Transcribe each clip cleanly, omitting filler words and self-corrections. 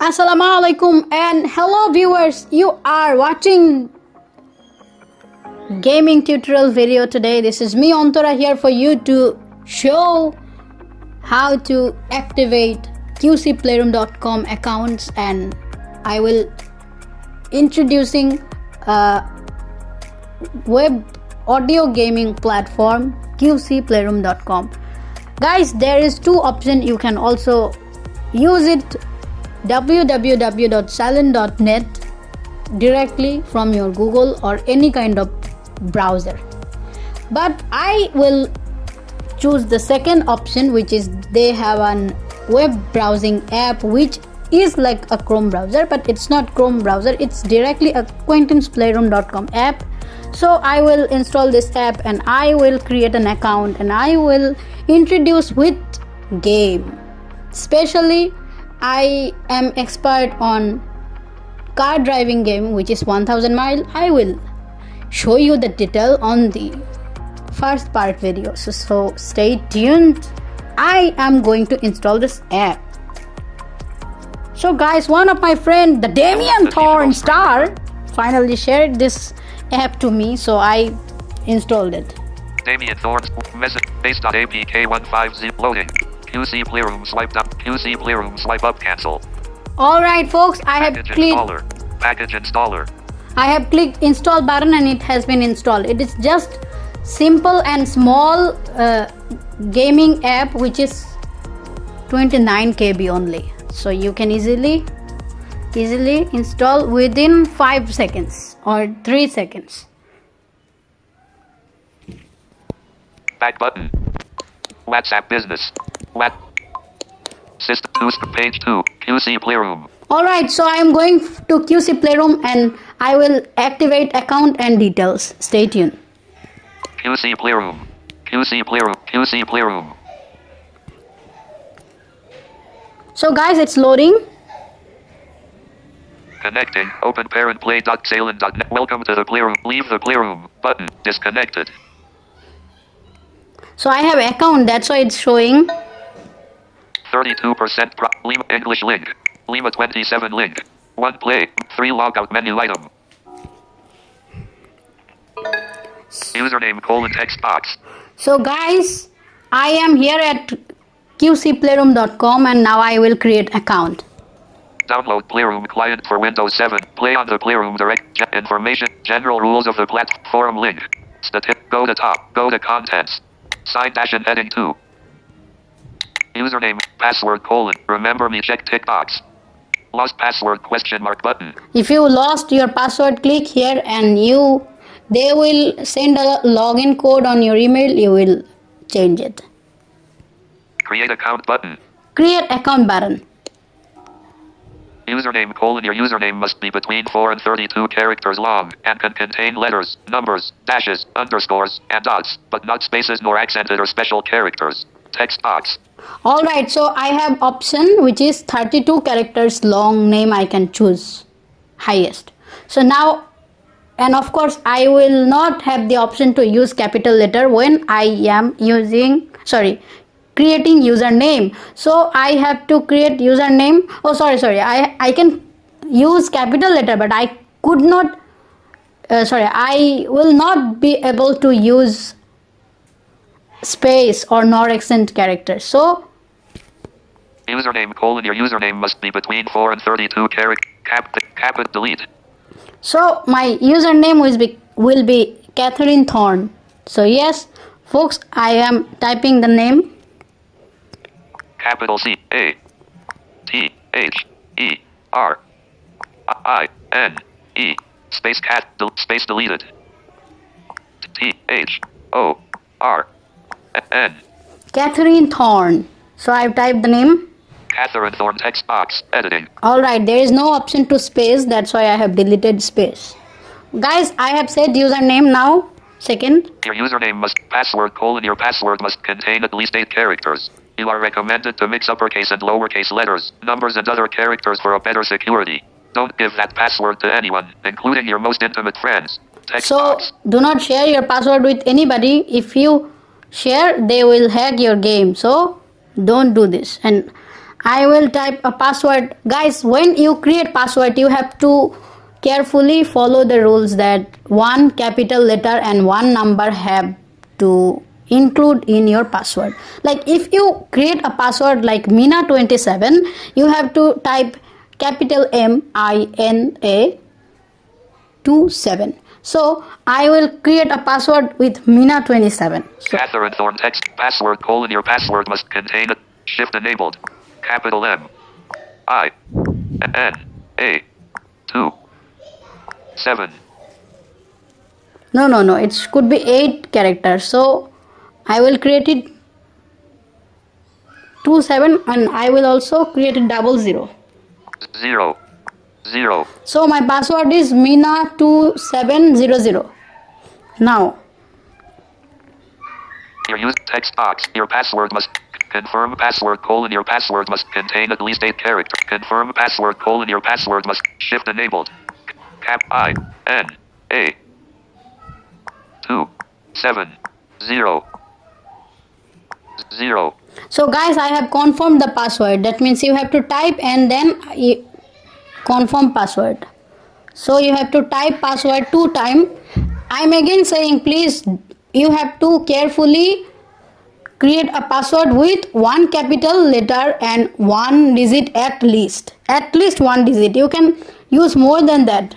Assalamualaikum and hello viewers, you are watching gaming tutorial video today. This is me Antara here for you to show how to activate QCPlayroom.com accounts, and I will introducing a web audio gaming platform QCPlayroom.com. Guys, there is two options. You can also use it www.silent.net directly from your Google or any kind of browser, but I will choose the second option, which is they have an web browsing app which is like a Chrome browser, but it's not Chrome browser, it's directly a QuentinC's.com app. So I will install this app and I will create an account and I will introduce with game. Especially I am expert on car driving game, which is 1000 mile. I will show you the detail on the first part video, so stay tuned. I am going to install this app. So guys, one of my friend, the Damien Thorn Star, finally shared this app to me, so I installed it. Damien Thorn message base.apk15 loading. QC Playroom swipe up. QC Playroom swipe up cancel. Alright folks, I have Package installer. I have clicked install button and it has been installed. It is just simple and small gaming app which is 29 KB only. So you can easily install within 5 seconds or 3 seconds. Back button. WhatsApp business. System 2, page 2, QC Playroom. Alright, so I am going to QC Playroom and I will activate account and details. Stay tuned. QC Playroom. QC Playroom. QC Playroom. So guys, it's loading. Connecting. Open parentplay.salon.net. Welcome to the Playroom. Leave the Playroom. Button. Disconnected. So I have account, that's why it's showing 32% Lima English link. Lima 27 link. 1 play. 3 logout menu item. Username : text box. So guys, I am here at QCPlayroom.com and now I will create account. Download Playroom client for Windows 7. Play on the Playroom direct information. General rules of the platform link. Go to top. Go to contents. Sign dash and heading 2. Username, password : remember me, check tick box. Lost password ? Button. If you lost your password, click here and they will send a login code on your email. You will change it. Create account button. Create account button. Username : your username must be between 4 and 32 characters long and can contain letters, numbers, dashes, underscores, and dots, but not spaces nor accented or special characters. Text box. Alright, so I have option which is 32 characters long name I can choose highest. So now, and of course I will not have the option to use capital letter when I am creating username. So I have to create username. I can use capital letter, but I could not I will not be able to use space or nor accent characters. So username : your username must be between 4 and 32 characters. Delete. So my username will be Catherine Thorn. So yes folks, I am typing the name. Capital CATHERINE space space deleted. THORN. Catherine Thorn. So I've typed the name. Catherine Thorn, text box, editing. Alright, there is no option to space, that's why I have deleted space. Guys, I have said username now. Second. Your username must password : your password must contain at least 8 characters. You are recommended to mix uppercase and lowercase letters, numbers and other characters for a better security. Don't give that password to anyone, including your most intimate friends. Text box. Do not share your password with anybody. If you share, they will hack your game. So don't do this. And I will type a password. Guys, when you create password, you have to carefully follow the rules that one capital letter and one number have to include in your password. Like if you create a password like Mina27, you have to type capital MINA 27. So I will create a password with Mina27. So, Catherine Thorne text password : your password must contain a shift enabled. Capital M I N A 2 7. no, it could be 8 characters. So I will create it 27 and I will also create it 00. 0 0. So my password is Mina2700. Now Your use text box. Your password must confirm password : your password must contain at least 8 characters. Confirm password : your password must shift enabled. Cap I N A 2 7 0 0. so guys, I have confirmed the password. That means you have to type and then confirm password. So you have to type password 2 times. I'm again saying, please, you have to carefully create a password with one capital letter and one digit at least one digit. You can use more than that,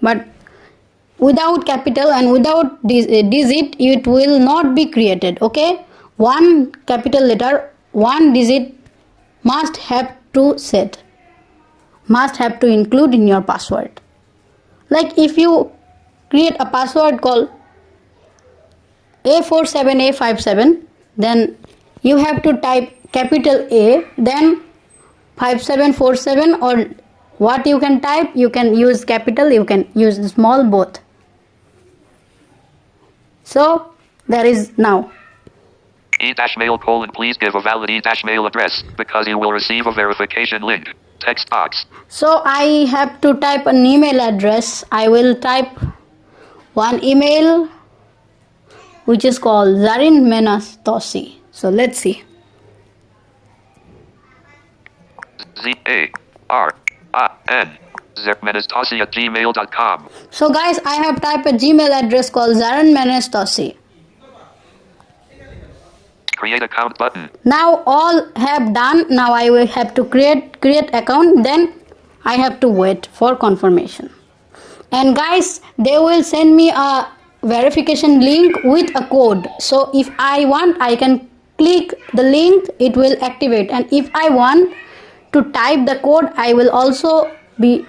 but without capital and without digit it will not be created. Okay, one capital letter, one digit must have to include in your password. Like if you create a password called A47A57, then you have to type capital A, then 5747, or what you can type, you can use capital, you can use small, both. So there is now. E-mail : please give a valid e-mail address because you will receive a verification link. Text box. So I have to type an email address. I will type one email which is called Zarin Menastosi. So let's see. ZARIN Menastosi@gmail.com. So guys, I have typed a Gmail address called Zarin Menastosi. Create account button. Now all have done. Now I will have to create account, then I have to wait for confirmation. And guys, they will send me a verification link with a code. So if I want, I can click the link, it will activate. And if I want to type the code, I will also be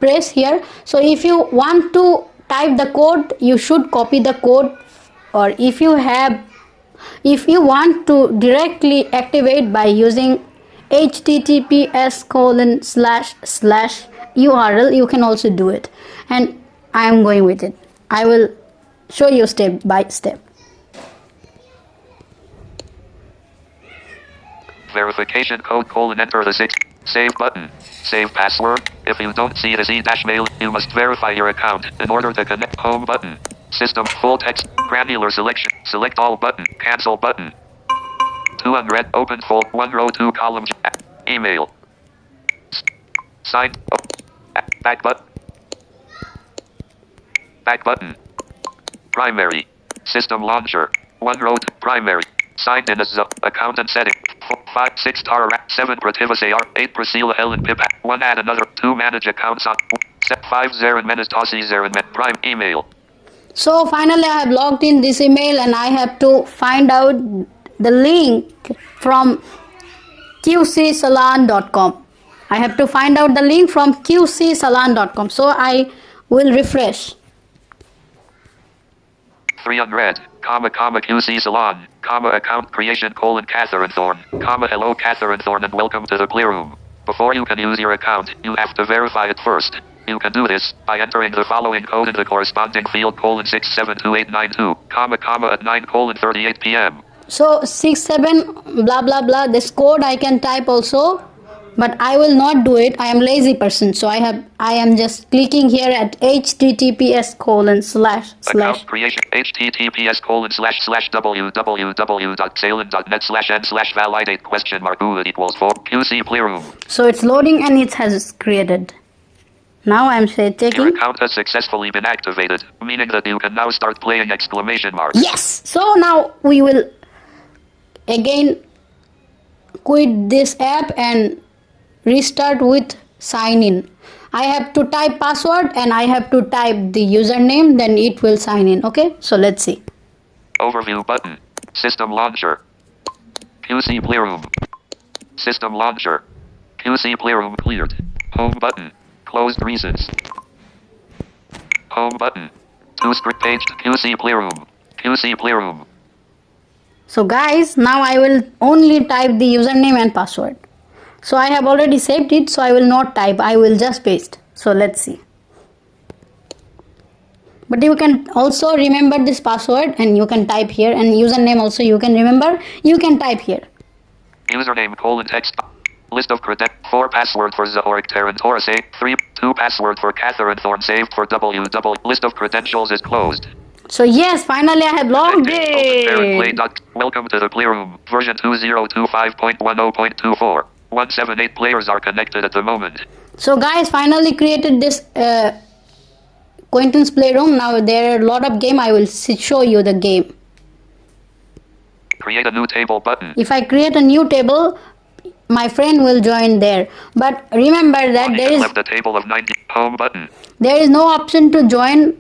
press here. So if you want to type the code, you should copy the code, or if you want to directly activate by using https://URL, you can also do it. And I am going with it. I will show you step by step. Verification code : enter the 6. Save button. Save password. If you don't see this e-mail, you must verify your account in order to connect. Home button. System full text. Granular selection. Select all button. Cancel button. 2 unread. Open fold. 1 row 2 column. Email. Signed. Back button. Back button. Primary. System launcher. 1 row 2 primary. Signed in as account and setting. 5 6 Tara 7 Prativas AR 8 Priscilla Helen Pippa 1 add another 2 manage accounts on 5 Zarin Menastasi Zarin Prime email. So finally I have logged in this email and I have to find out the link from QCsalon.com. I have to find out the link from QCsalon.com. So I will refresh. 3 unread, QC Salon, account creation : Catherine Thorne, hello Catherine Thorne and welcome to the Playroom. Before you can use your account, you have to verify it first. You can do this by entering the following code in the corresponding field: 672892, at 9:38 p.m. So 67 blah blah blah. This code I can type also but I will not do it. I am lazy person, so I am just clicking here at https:// Account creation https://www.salem.net/n/validate $bool equals 4 QC Playroom. So it's loading and it has created. Now I'm Your checking. account has successfully been activated, meaning that you can now start playing exclamation mark. Yes. So now we will again quit this app and restart with sign in. I have to type password and I have to type the username, then it will sign in. Okay, so let's see. Overview button. System launcher. QC Playroom. System launcher. QC Playroom cleared. Home button. Closed reasons. Home button. To script page to QC Playroom. QC Playroom. So guys, now I will only type the username and password. So I have already saved it, so I will not type, I will just paste. So let's see. But you can also remember this password and you can type here, and username also you can remember, you can type here. Username : text. List of 4 password for Zahoric Terran Taurus 2 password for Catherine Thorne saved for WW. List of credentials is closed. So yes, finally I have logged in. Welcome to the Playroom, version 2025.10.24. 178 players are connected at the moment. So guys, finally created this Quentin's Playroom. Now there are a lot of game. I will show you the game. Create a new table button. If I create a new table, my friend will join there. But remember that there is left the table of 90. Home button. There is no option to join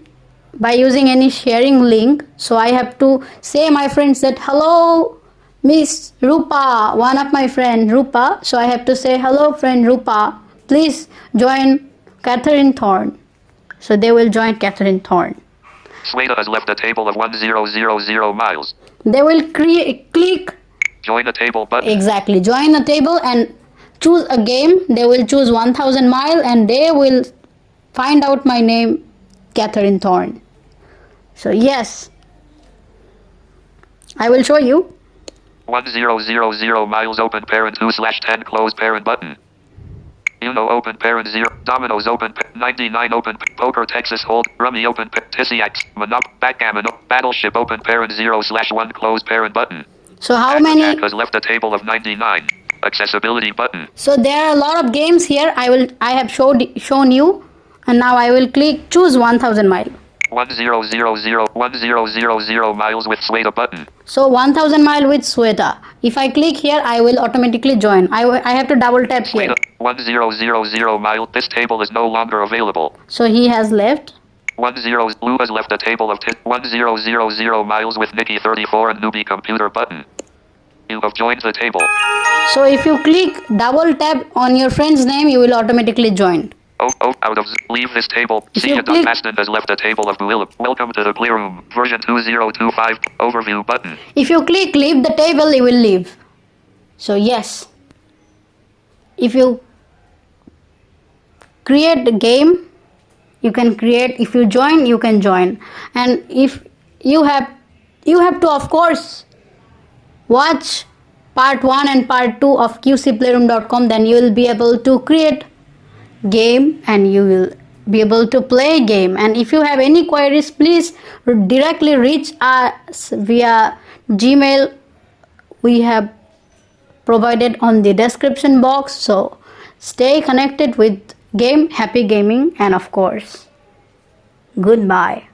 by using any sharing link. So I have to say my friends that hello Miss Rupa, one of my friend Rupa. So I have to say hello friend Rupa, please join Catherine Thorne. So they will join Catherine Thorne. Sweta has left a table of 1000 miles. They will click join a table button. Exactly, join a table and choose a game. They will choose 1000 mile and they will find out my name, Catherine Thorne. So yes, I will show you. 1000 miles open parent 2/10 close parent button. Open parent 0. Dominoes open 99 open Poker Texas hold Rummy open Tissiax Backgammon Battleship open parent 0/1 close parent button. So how many has left a table of 99. Accessibility button. So there are a lot of games here. I have shown you, and now I will click choose 1000 mile. 1000 miles with Sweta button. So 1000 mile with Sweta. If I click here, I will automatically join. I have to double tap here. 1000 mile. This table is no longer available. So he has left. 10 Blue has left a table of 1000 miles with Nikki 34 and Newbie computer button. You have joined the table. So if you click double tap on your friend's name, you will automatically join. Out of leave this table. Maston has left a table of Builla. Welcome to the Playroom, version 2025. Overview button. If you click leave the table, you will leave. So yes, if you create a game, you can create. If you join, you can join. And if you have to, of course, watch part 1 and part 2 of QCPlayroom.com. Then you will be able to create game and you will be able to play game. And if you have any queries, please directly reach us via Gmail. We have provided on the description box. So stay connected with game. Happy gaming, and of course, goodbye.